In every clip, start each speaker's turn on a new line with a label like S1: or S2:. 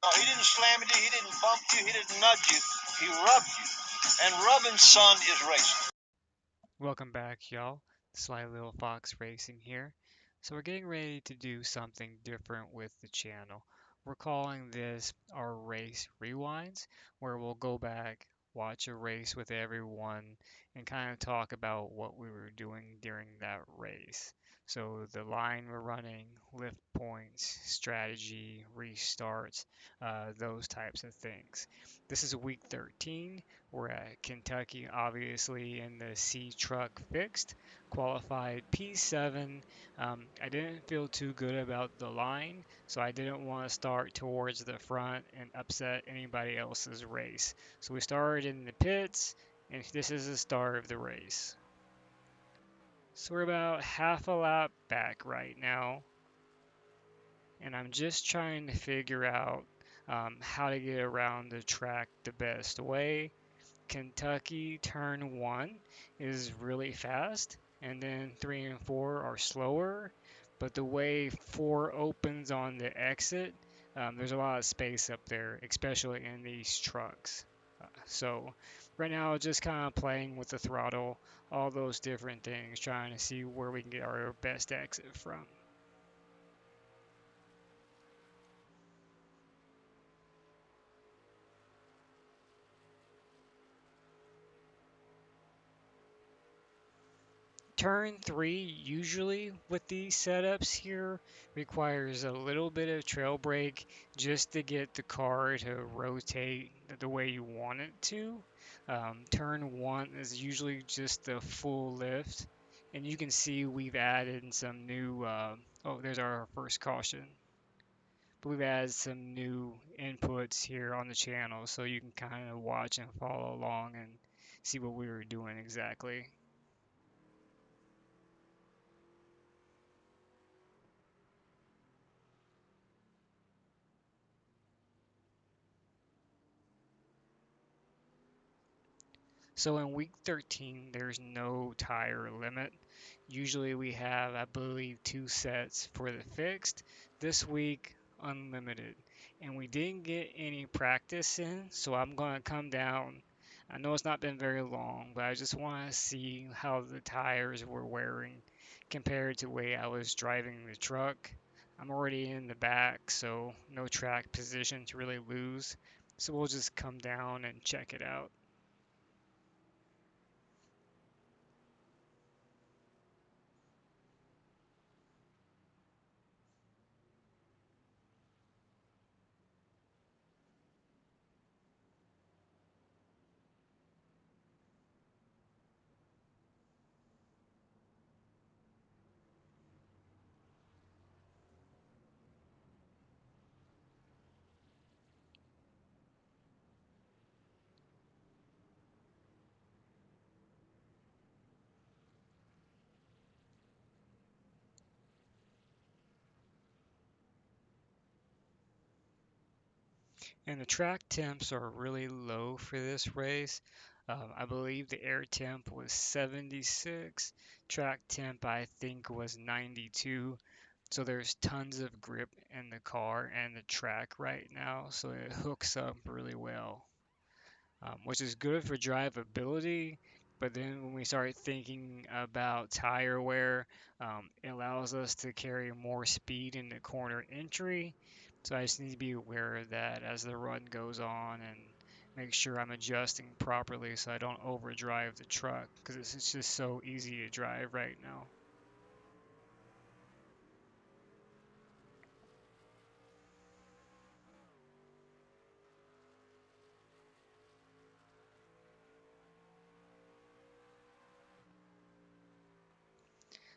S1: No, he didn't slam you, he didn't bump you, he didn't nudge you, he rubbed you. And rubbing, son, is racing.
S2: Welcome back, y'all. Sly Little Fox Racing here. So we're getting ready to do something different with the channel. We're calling this our race rewinds, where we'll go back, watch a race with everyone, and kind of talk about what we were doing during that race. So the line we're running, lift points, strategy, restarts, those types of things. This is week 13. We're at Kentucky, obviously, in the C truck fixed, qualified P7. I didn't feel too good about the line, so I didn't want to start towards the front and upset anybody else's race. So we started in the pits, and this is the start of the race. So we're about half a lap back right now, and I'm just trying to figure out how to get around the track the best way. Kentucky turn one is really fast, and then three and four are slower. But the way four opens on the exit, there's a lot of space up there, especially in these trucks. So right now, just kind of playing with the throttle, all those different things, trying to see where we can get our best exit from. Turn 3 usually with these setups here requires a little bit of trail brake just to get the car to rotate the way you want it to. Turn 1 is usually just the full lift, and you can see we've added some new, oh, there's our first caution. But we've added some new inputs here on the channel so you can kind of watch and follow along and see what we were doing exactly. So in week 13, there's no tire limit. Usually we have, I believe, two sets for the fixed. This week, unlimited. And we didn't get any practice in, so I'm going to come down. I know it's not been very long, but I just want to see how the tires were wearing compared to the way I was driving the truck. I'm already in the back, so no track position to really lose. So we'll just come down and check it out. And the track temps are really low for this race. I believe the air temp was 76. Track temp, I think, was 92. So there's tons of grip in the car and the track right now. So it hooks up really well, which is good for drivability. But then when we start thinking about tire wear, it allows us to carry more speed in the corner entry. So I just need to be aware of that as the run goes on and make sure I'm adjusting properly so I don't overdrive the truck because it's just so easy to drive right now.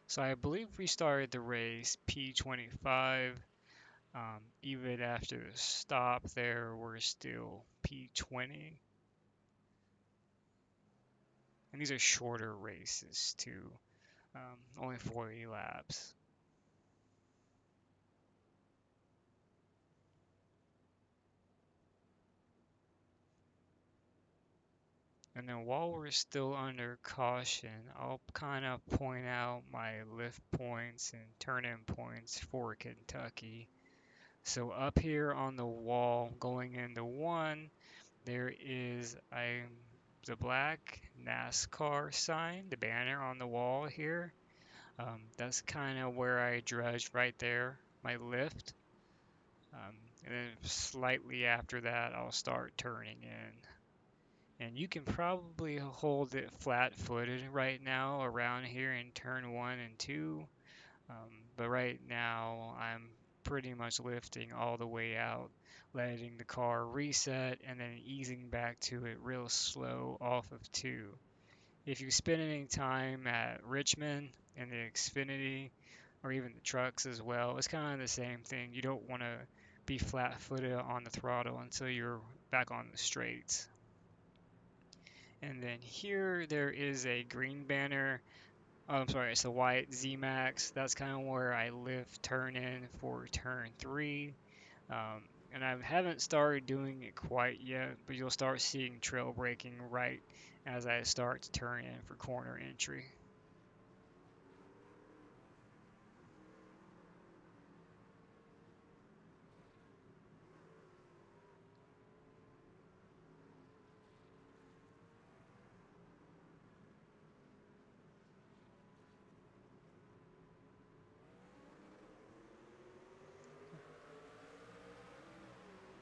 S2: So I believe we started the race P25. Even after the stop there, we're still P20. And these are shorter races too, only 40 laps. And then while we're still under caution, I'll kind of point out my lift points and turn in points for Kentucky. So up here on the wall going into 1, there is the black NASCAR sign, the banner on the wall here. That's kind of where I dredge right there, my lift. Um, and then slightly after that, I'll start turning in. And you can probably hold it flat-footed right now around here in turn 1 and 2. But right now, I'm pretty much lifting all the way out, letting the car reset, and then easing back to it real slow off of 2. If you spend any time at Richmond and the Xfinity, or even the trucks as well, it's kind of the same thing. You don't want to be flat-footed on the throttle until you're back on the straights. And then here there is a green banner. Oh, I'm sorry, it's a white Z-Max. That's kind of where I lift turn in for turn 3. And I haven't started doing it quite yet, but you'll start seeing trail braking right as I start to turn in for corner entry.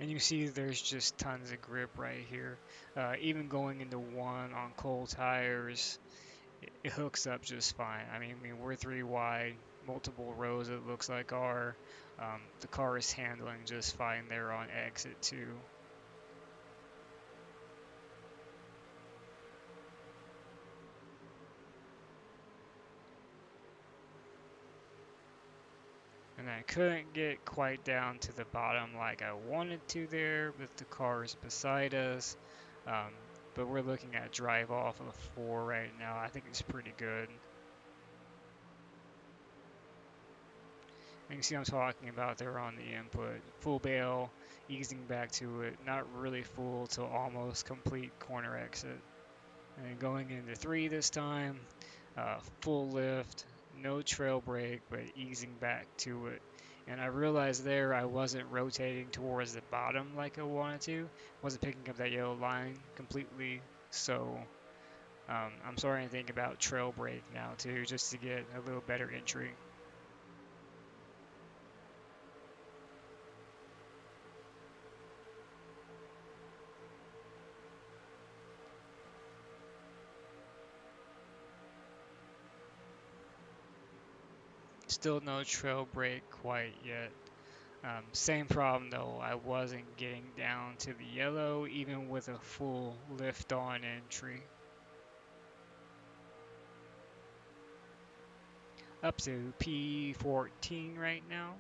S2: And you see there's just tons of grip right here. Even going into 1 on cold tires, it hooks up just fine. I mean, we're 3 wide, multiple rows it looks like are. The car is handling just fine there on exit 2. And I couldn't get quite down to the bottom like I wanted to there with the cars beside us. Um, but we're looking at drive off of 4 right now. I think it's pretty good. And you see I'm talking about there on the input. Full bail, easing back to it, not really full till almost complete corner exit. And then going into 3 this time, full lift, no trail brake, but easing back to it. And I realized there I wasn't rotating towards the bottom like I wanted to. Wasn't picking up that yellow line completely. So I'm starting to think about trail brake now too, just to get a little better entry. Still no trail brake quite yet. Same problem though, I wasn't getting down to the yellow even with a full lift on entry. Up to P14 right now.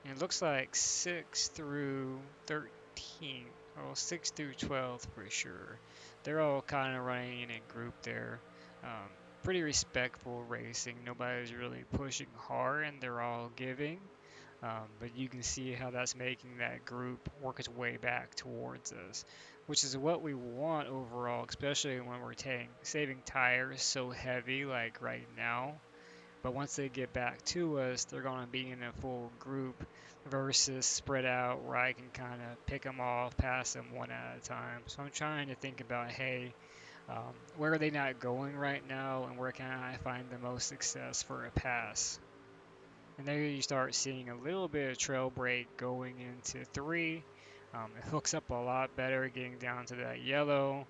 S2: And it looks like 6 through 13, well 6 through 12 for sure. They're all kind of running in a group there. Um, Pretty respectful racing. Nobody's really pushing hard and they're all giving. But you can see how that's making that group work its way back towards us, which is what we want overall, especially when we're saving tires so heavy like right now. But once they get back to us, they're going to be in a full group versus spread out where I can kind of pick them off, pass them one at a time. So I'm trying to think about, hey, where are they not going right now and where can I find the most success for a pass? And there you start seeing a little bit of trail brake going into 3. It hooks up a lot better getting down to that yellow.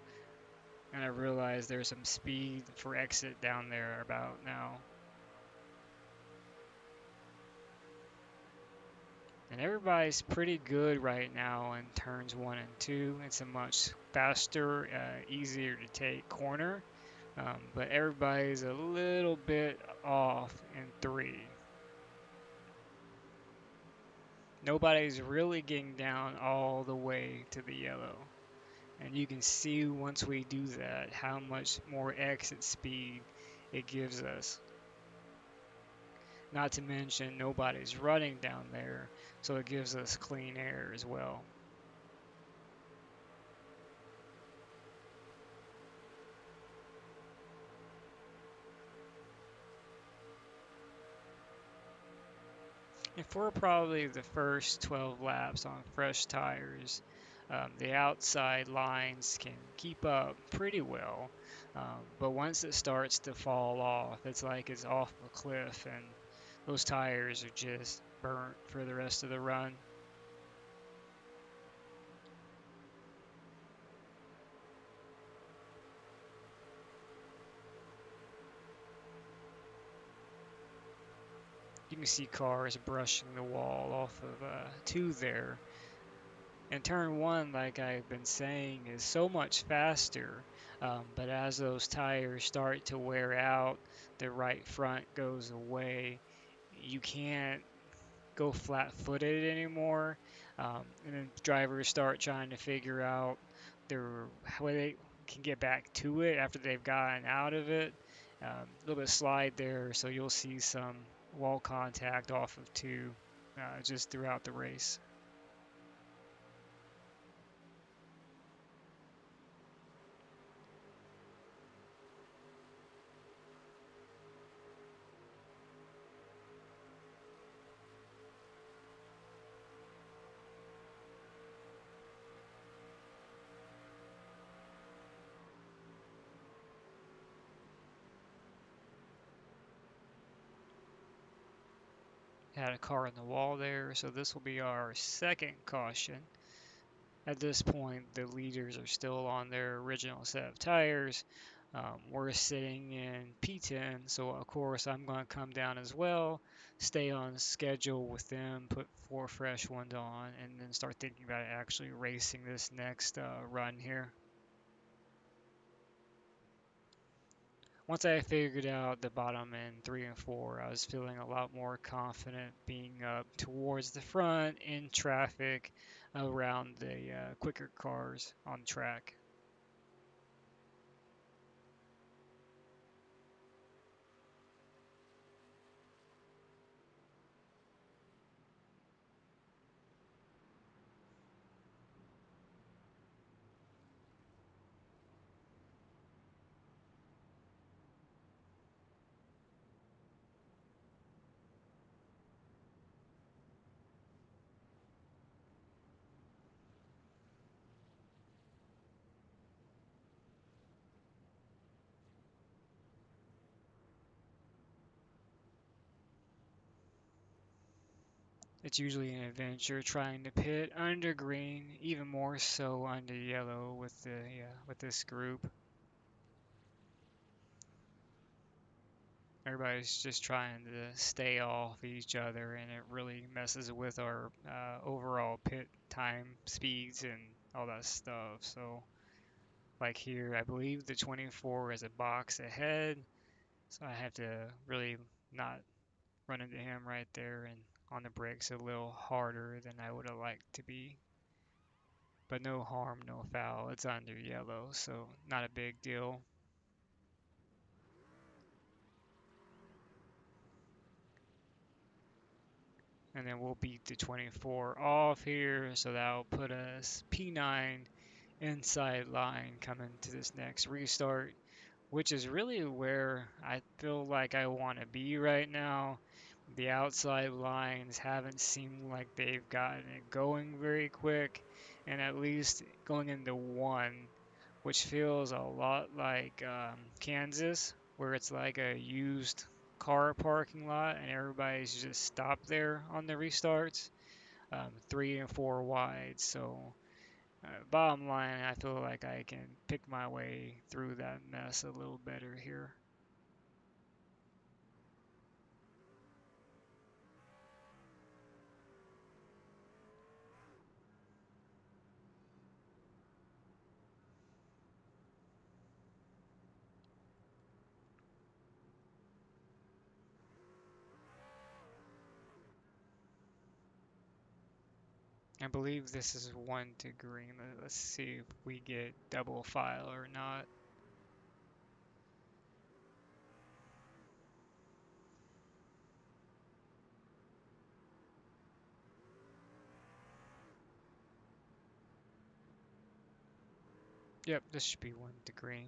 S2: And I realize there's some speed for exit down there about now. And everybody's pretty good right now in turns 1 and 2. It's a much faster, easier to take corner. But everybody's a little bit off in 3. Nobody's really getting down all the way to the yellow. And you can see once we do that how much more exit speed it gives us. Not to mention nobody's running down there, so it gives us clean air as well. And for probably the first 12 laps on fresh tires, the outside lines can keep up pretty well. But once it starts to fall off, it's like it's off a cliff, and those tires are just burnt for the rest of the run. You can see cars brushing the wall off of 2 there. And turn 1, like I've been saying, is so much faster. But as those tires start to wear out, the right front goes away. You can't go flat-footed anymore. And then drivers start trying to figure out how they can get back to it after they've gotten out of it. A little bit of slide there, so you'll see some wall contact off of 2 just throughout the race. Had a car in the wall there, so this will be our second caution. At this point, the leaders are still on their original set of tires. We're sitting in P10, so of course I'm going to come down as well, stay on schedule with them, put 4 fresh ones on, and then start thinking about actually racing this next run here. Once I figured out the bottom end 3 and 4, I was feeling a lot more confident being up towards the front in traffic around the quicker cars on track. It's usually an adventure trying to pit under green, even more so under yellow with this group. Everybody's just trying to stay off each other, and it really messes with our overall pit time speeds and all that stuff. So, like here, I believe the 24 is a box ahead, so I have to really not run into him right there and on the brakes a little harder than I would have liked to be. But no harm, no foul. It's under yellow, so not a big deal. And then we'll beat the 24 off here, so that'll put us P9 inside line coming to this next restart, which is really where I feel like I want to be right now. The outside lines haven't seemed like they've gotten it going very quick, and at least going into 1, which feels a lot like Kansas, where it's like a used car parking lot and everybody's just stopped there on the restarts, 3 and 4 wide. So, bottom line, I feel like I can pick my way through that mess a little better here. I believe this is 1 to green. Let's see if we get double file or not. Yep, this should be 1 to green.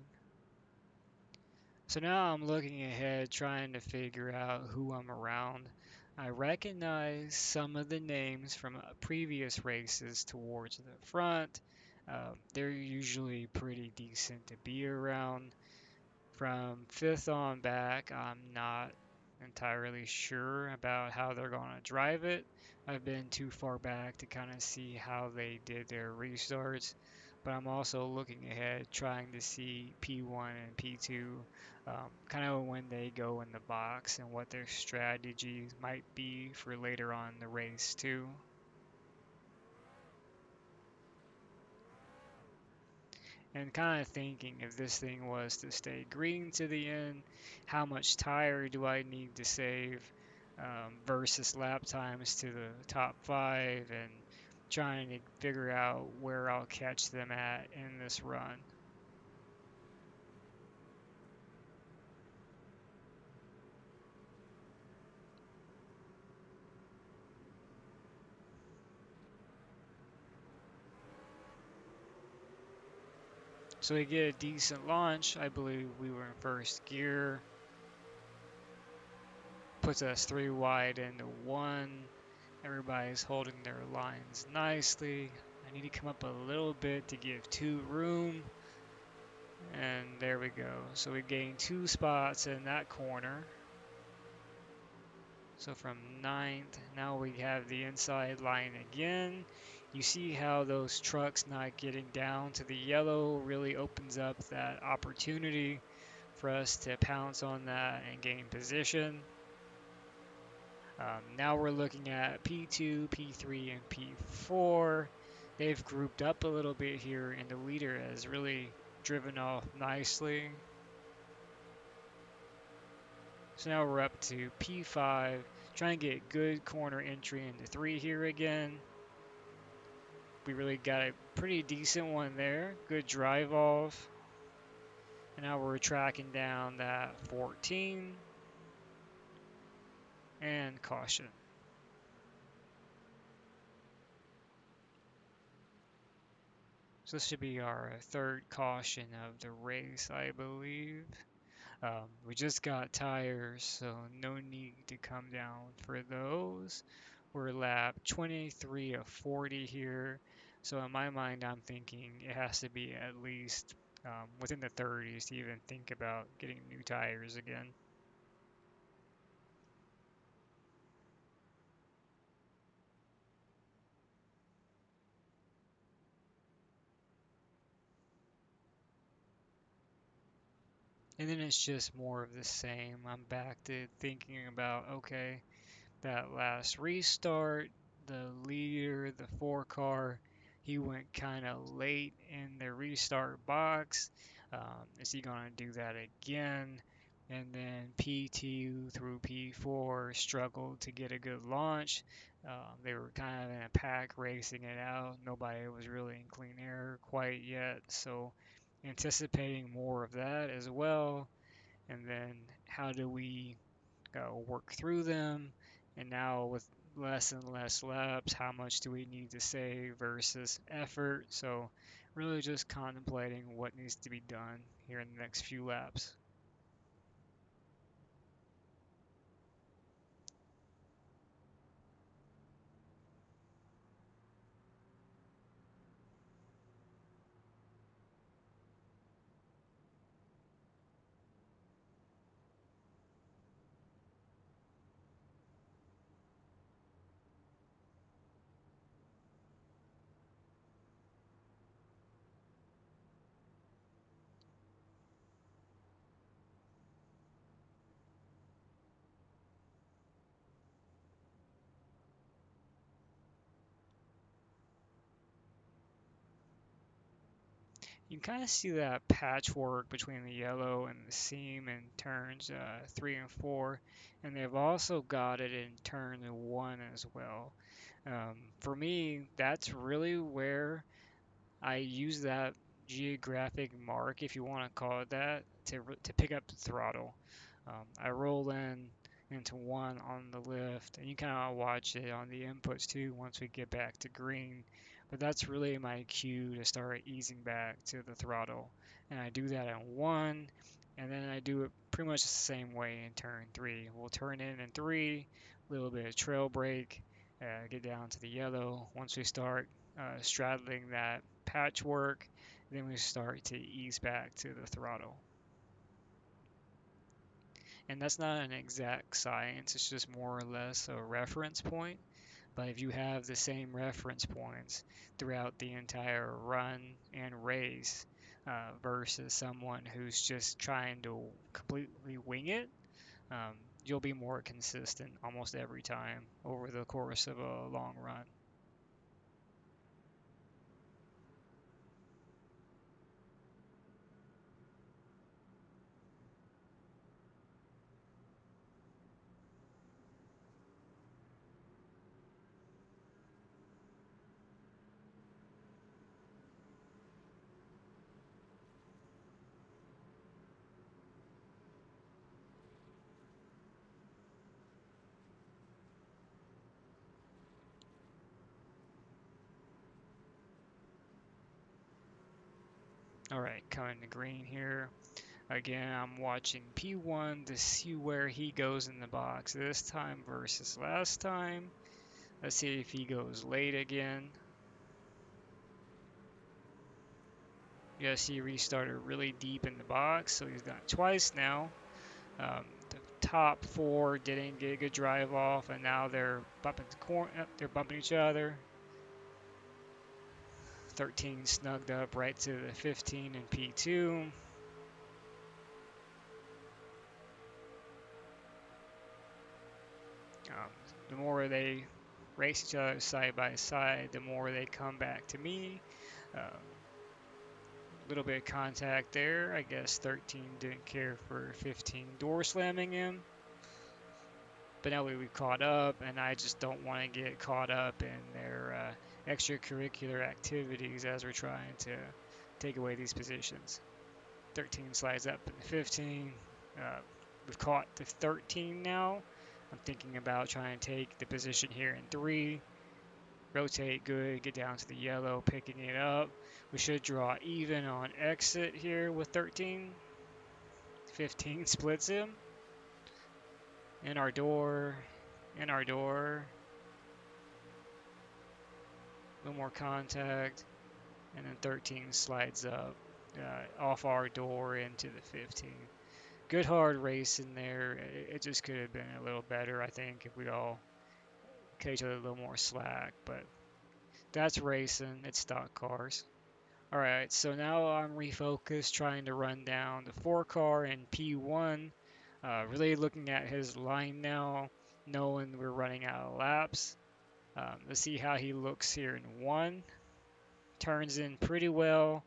S2: So now I'm looking ahead, trying to figure out who I'm around. I recognize some of the names from previous races towards the front. They're usually pretty decent to be around. From fifth on back, I'm not entirely sure about how they're going to drive it. I've been too far back to kind of see how they did their restarts, but I'm also looking ahead, trying to see P1 and P2, kind of when they go in the box and what their strategies might be for later on in the race, too. And kind of thinking if this thing was to stay green to the end, how much tire do I need to save versus lap times to the top 5, and trying to figure out where I'll catch them at in this run. So we get a decent launch. I believe we were in first gear. Puts us 3 wide into 1. Everybody's holding their lines nicely. I need to come up a little bit to give 2 room. And there we go. So we gained 2 spots in that corner. So from 9th, now we have the inside line again. You see how those trucks not getting down to the yellow really opens up that opportunity for us to pounce on that and gain position. Now we're looking at P2, P3, and P4. They've grouped up a little bit here, and the leader has really driven off nicely. So now we're up to P5, trying to get good corner entry into 3 here again. We really got a pretty decent one there. Good drive off. And now we're tracking down that 14. And caution. So this should be our 3rd caution of the race, I believe. We just got tires, so no need to come down for those. We're lap 23 of 40 here. So in my mind, I'm thinking it has to be at least within the 30s to even think about getting new tires again. And then it's just more of the same. I'm back to thinking about, okay, that last restart, the leader, the 4 car, he went kind of late in the restart box. Is he going to do that again? And then P2 through P4 struggled to get a good launch. They were kind of in a pack racing it out. Nobody was really in clean air quite yet. So anticipating more of that as well. And then how do we work through them? And now with less and less laps, how much do we need to save versus effort? So really just contemplating what needs to be done here in the next few laps. You can kind of see that patchwork between the yellow and the seam in turns 3 and 4, and they've also got it in turn 1 as well. For me, that's really where I use that geographic mark, if you want to call it that, to pick up the throttle. I roll in into 1 on the lift, and you kind of watch it on the inputs too once we get back to green. But that's really my cue to start easing back to the throttle. And I do that in 1, and then I do it pretty much the same way in turn 3. We'll turn in 3, a little bit of trail brake, get down to the yellow. Once we start straddling that patchwork, then we start to ease back to the throttle. And that's not an exact science, it's just more or less a reference point. But if you have the same reference points throughout the entire run and race versus someone who's just trying to completely wing it, you'll be more consistent almost every time over the course of a long run. All right, coming to green here. Again, I'm watching P1 to see where he goes in the box this time versus last time. Let's see if he goes late again. Yes, he restarted really deep in the box, so he's done it twice now. The top 4 didn't get a good drive off, and now they're bumping they're bumping each other. 13 snugged up right to the 15 in P2. The more they race each other side by side, the more they come back to me. Little bit of contact there. I guess 13 didn't care for 15 door slamming him. But now we caught up, and I just don't want to get caught up in their extracurricular activities as we're trying to take away these positions. 13 slides up in 15. We've caught the 13 now. I'm thinking about trying to take the position here in 3. Rotate good, get down to the yellow, picking it up. We should draw even on exit here with 13. 15 splits him. In our door, in our door. A little more contact. And then 13 slides up off our door into the 15. Good hard race in there. It just could have been a little better, I think, if we all cut each other a little more slack. But that's racing. It's stock cars. All right, so now I'm refocused, trying to run down the 4 car in P1. Really looking at his line now, knowing we're running out of laps. Let's see how he looks here in 1. Turns in pretty well.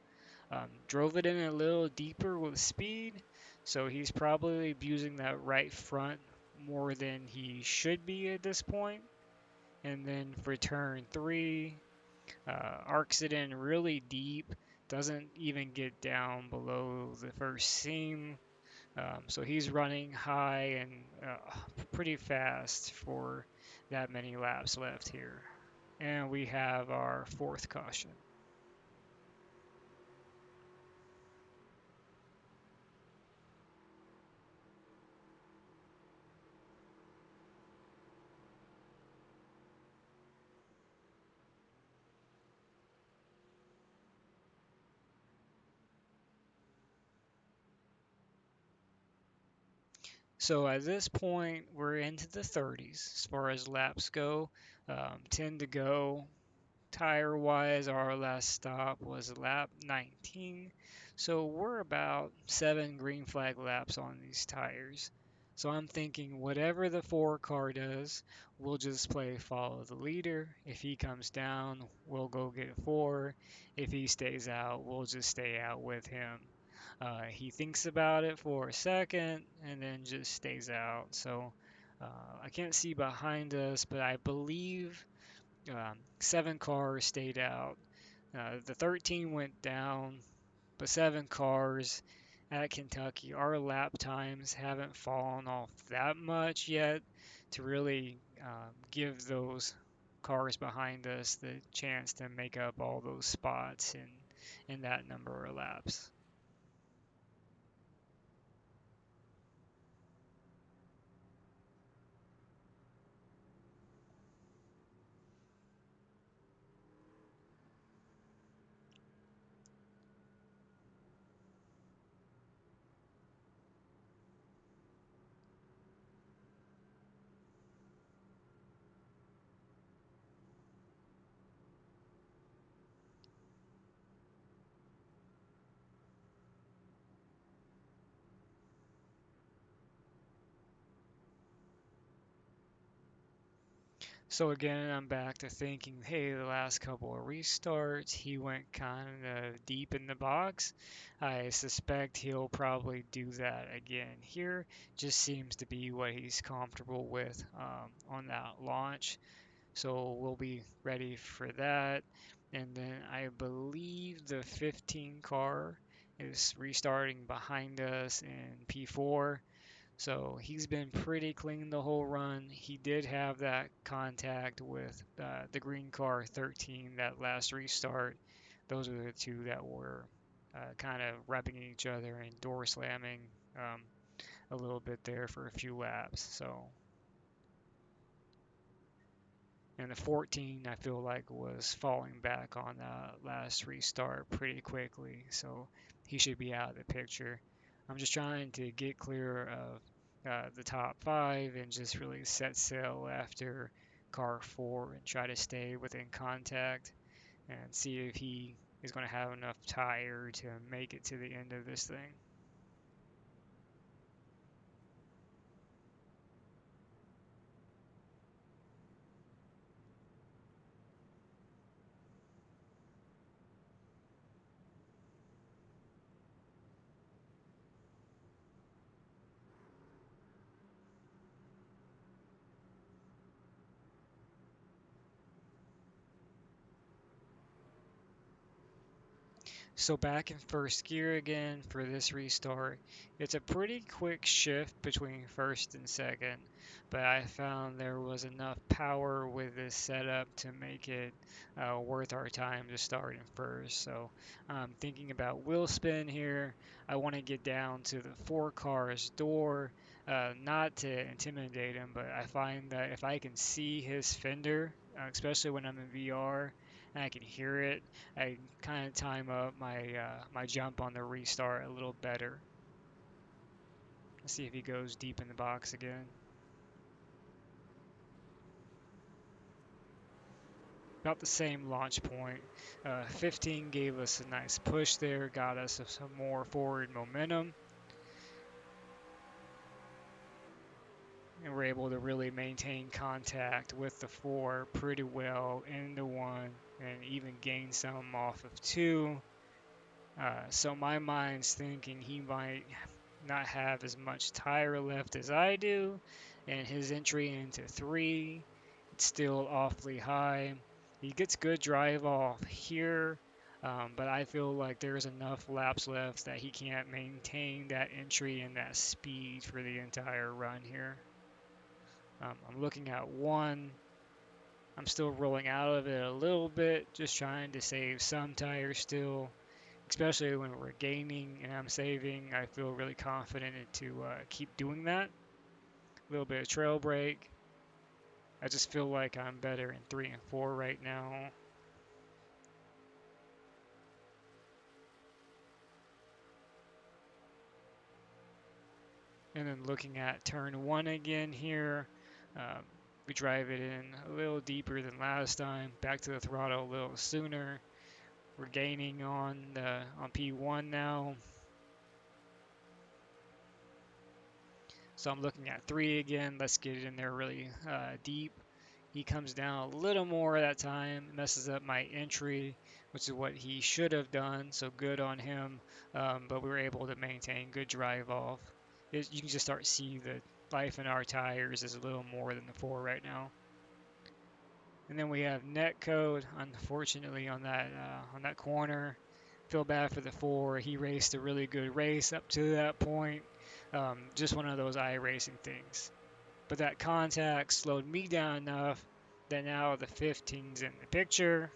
S2: Drove it in a little deeper with speed, so he's probably abusing that right front more than he should be at this point. And then for turn 3, arcs it in really deep, doesn't even get down below the first seam. So he's running high and pretty fast for that many laps left here. And we have our 4th caution. So at this point, we're into the 30s as far as laps go. 10 to go. Tire wise, our last stop was lap 19. So we're about 7 green flag laps on these tires. So I'm thinking whatever the 4 car does, we'll just play follow the leader. If he comes down, we'll go get 4. If he stays out, we'll just stay out with him. He thinks about it for a second and then just stays out. So I can't see behind us, but I believe 7 cars stayed out. The 13 went down, but 7 cars at Kentucky. Our lap times haven't fallen off that much yet to really give those cars behind us the chance to make up all those spots in that number of laps. So again, I'm back to thinking, hey, the last couple of restarts, he went kind of deep in the box. I suspect he'll probably do that again here. Just seems to be what he's comfortable with on that launch. So we'll be ready for that. And then I believe the 15 car is restarting behind us in P4. So he's been pretty clean the whole run. He did have that contact with the green car 13, that last restart. Those are the two that were kind of rubbing each other and door slamming um, a little bit there for a few laps. So, and the 14, I feel like, was falling back on that last restart pretty quickly. So he should be out of the picture. I'm just trying to get clear of the top 5 and just really set sail after car 4 and try to stay within contact and see if he is going to have enough tire to make it to the end of this thing. So back in first gear again for this restart. It's a pretty quick shift between first and second, but I found there was enough power with this setup to make it worth our time to start in first. So thinking about wheel spin here, I want to get down to the 4 cars door, not to intimidate him, but I find that if I can see his fender, especially when I'm in VR, and I can hear it, I kind of time up my jump on the restart a little better. Let's see if he goes deep in the box again. About the same launch point. 15 gave us a nice push there, got us some more forward momentum, and we're able to really maintain contact with the 4 pretty well into 1 and even gain some off of 2. So my mind's thinking he might not have as much tire left as I do, and his entry into 3, it's still awfully high. He gets good drive off here, but I feel like there's enough laps left that he can't maintain that entry and that speed for the entire run here. I'm looking at 1. I'm still rolling out of it a little bit, just trying to save some tire still, especially when we're gaining and I'm saving. I feel really confident to keep doing that. A little bit of trail brake. I just feel like I'm better in 3 and 4 right now. And then looking at turn 1 again here. Um, we drive it in a little deeper than last time. Back to the throttle a little sooner. We're gaining on P1 now. So I'm looking at 3 again. Let's get it in there really deep. He comes down a little more that time, messes up my entry, which is what he should have done. So good on him. But we were able to maintain good drive off. You can just start to see the life in our tires is a little more than the 4 right now. And then we have netcode, unfortunately, on that corner. Feel bad for the 4. He raced a really good race up to that point. Just one of those iRacing things. But that contact slowed me down enough that now the 15's in the picture.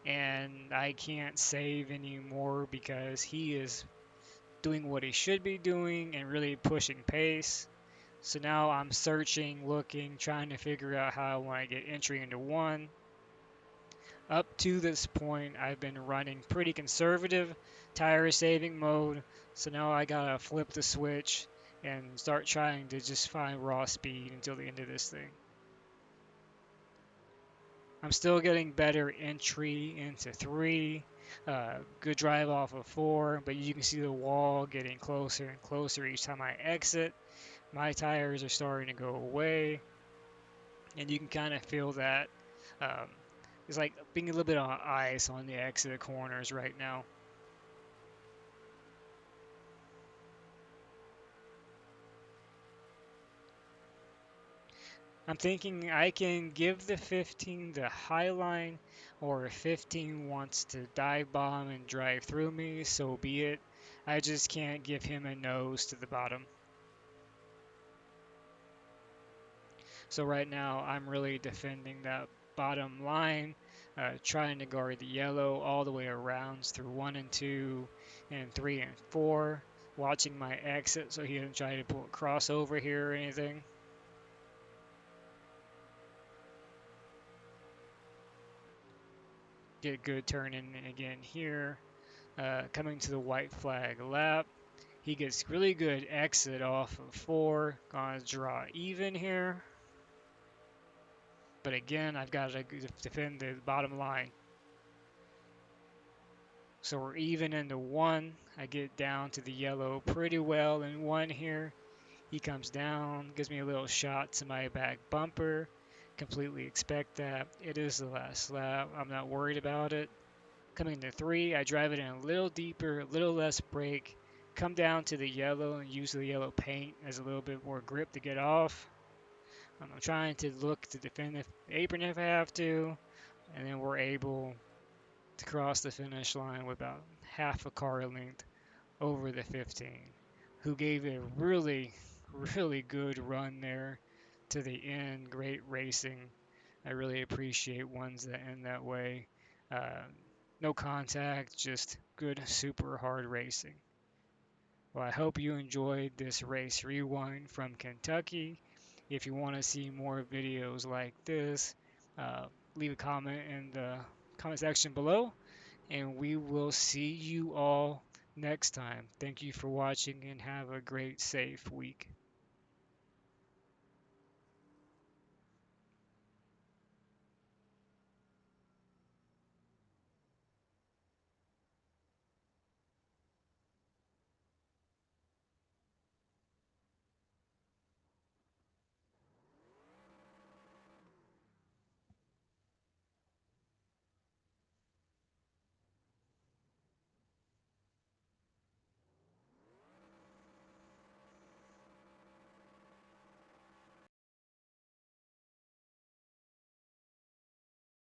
S2: And I can't save anymore because he is doing what he should be doing and really pushing pace. So now I'm searching, looking, trying to figure out how I want to get entry into 1. Up to this point, I've been running pretty conservative tire saving mode. So now I gotta flip the switch and start trying to just find raw speed until the end of this thing. I'm still getting better entry into 3, good drive off of 4, but you can see the wall getting closer and closer each time I exit. My tires are starting to go away, and you can kind of feel that. Um, it's like being a little bit on ice on the exit corners right now. I'm thinking I can give the 15 the high line, or if 15 wants to dive bomb and drive through me, so be it. I just can't give him a nose to the bottom. So right now I'm really defending that bottom line, trying to guard the yellow all the way around through 1 and 2 and 3 and 4, watching my exit so he doesn't try to pull a crossover here or anything. Get good turn in again here. Coming to the white flag lap. He gets really good exit off of 4. Gonna draw even here. But again, I've got to defend the bottom line. So we're even into 1. I get down to the yellow pretty well in 1 here. He comes down, gives me a little shot to my back bumper. Completely expect that. It is the last lap. I'm not worried about it. Coming to 3, I drive it in a little deeper, a little less brake. Come down to the yellow and use the yellow paint as a little bit more grip to get off. I'm trying to look to defend the apron if I have to. And then we're able to cross the finish line with about half a car length over the 15, who gave a really, really good run there to the end. Great racing. I really appreciate ones that end that way. Uh, no contact, just good, super hard racing. Well, I hope you enjoyed this race rewind from Kentucky. If you want to see more videos like this, leave a comment in the comment section below, and we will see you all next time. Thank you for watching and have a great, safe week.